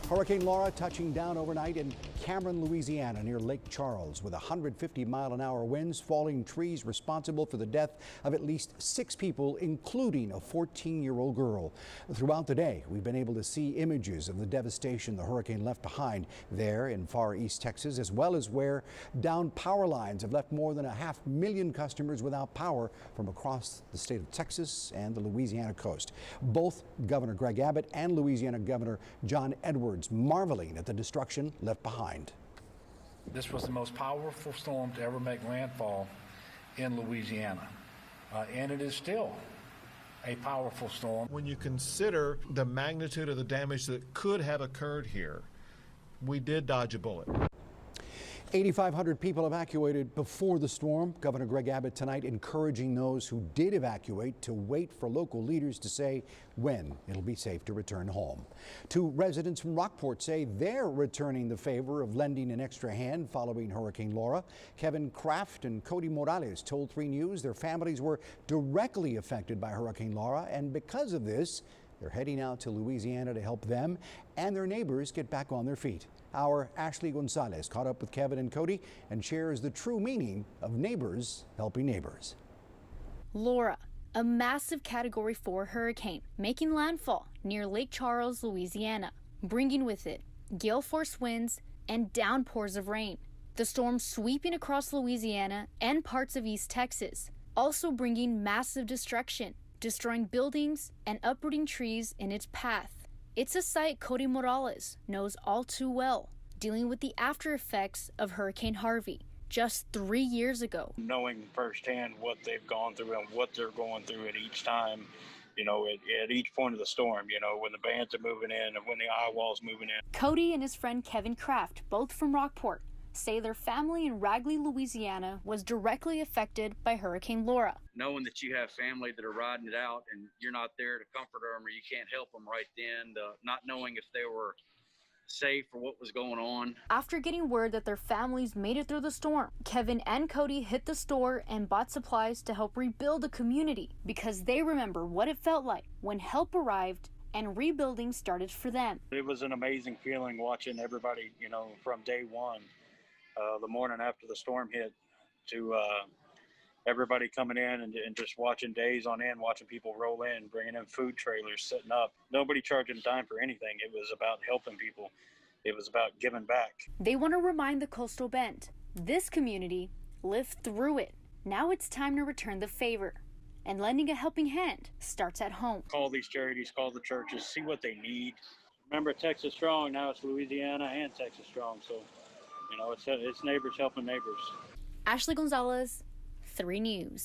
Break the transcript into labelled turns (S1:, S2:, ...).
S1: Hurricane Laura touching down overnight in Cameron, Louisiana, near Lake Charles, with 150-mile-an-hour winds, falling trees responsible for the death of at least 6 people, including a 14-year-old girl. Throughout the day, we've been able to see images of the devastation the hurricane left behind there in far east Texas, as well as where downed power lines have left more than 500,000 customers without power from across the state of Texas and the Louisiana coast. Both Governor Greg Abbott and Louisiana Governor John Edwards marveling at the destruction left behind.
S2: This was the most powerful storm to ever make landfall in Louisiana, and it is still a powerful storm.
S3: When you consider the magnitude of the damage that could have occurred here, we did dodge a bullet.
S1: 8,500 people evacuated before the storm. Governor Greg Abbott tonight encouraging those who did evacuate to wait for local leaders to say when it'll be safe to return home. 2 residents from Rockport say they're returning the favor of lending an extra hand following Hurricane Laura. Kevin Kraft and Cody Morales told 3 News their families were directly affected by Hurricane Laura, and because of this, they're heading out to Louisiana to help them and their neighbors get back on their feet. Our Ashley Gonzalez caught up with Kevin and Cody and shares the true meaning of neighbors helping neighbors.
S4: Laura, a massive Category 4 hurricane, making landfall near Lake Charles, Louisiana, bringing with it gale force winds and downpours of rain. The storm sweeping across Louisiana and parts of East Texas, also bringing massive destruction, destroying buildings and uprooting trees in its path. It's a sight Cody Morales knows all too well, dealing with the after effects of Hurricane Harvey just 3 years ago.
S5: Knowing firsthand what they've gone through and what they're going through at each time, at each point of the storm, when the bands are moving in and when the eye wall's moving in.
S4: Cody and his friend Kevin Kraft, both from Rockport, say their family in Ragley, Louisiana was directly affected by Hurricane Laura.
S6: Knowing that you have family that are riding it out and you're not there to comfort them or you can't help them right then, not knowing if they were safe or what was going on.
S4: After getting word that their families made it through the storm, Kevin and Cody hit the store and bought supplies to help rebuild the community because they remember what it felt like when help arrived and rebuilding started for them.
S5: It was an amazing feeling watching everybody, from day one. The morning after the storm hit to everybody coming in and just watching days on end, watching people roll in, bringing in food trailers, setting up. Nobody charging a dime for anything. It was about helping people. It was about giving back.
S4: They want to remind the Coastal Bend, this community lived through it. Now it's time to return the favor. And lending a helping hand starts at home. Call
S5: these charities, call the churches, see what they need. Remember, Texas Strong, now it's Louisiana and Texas Strong. So, it's neighbors helping neighbors.
S4: Ashley Gonzalez, 3 News.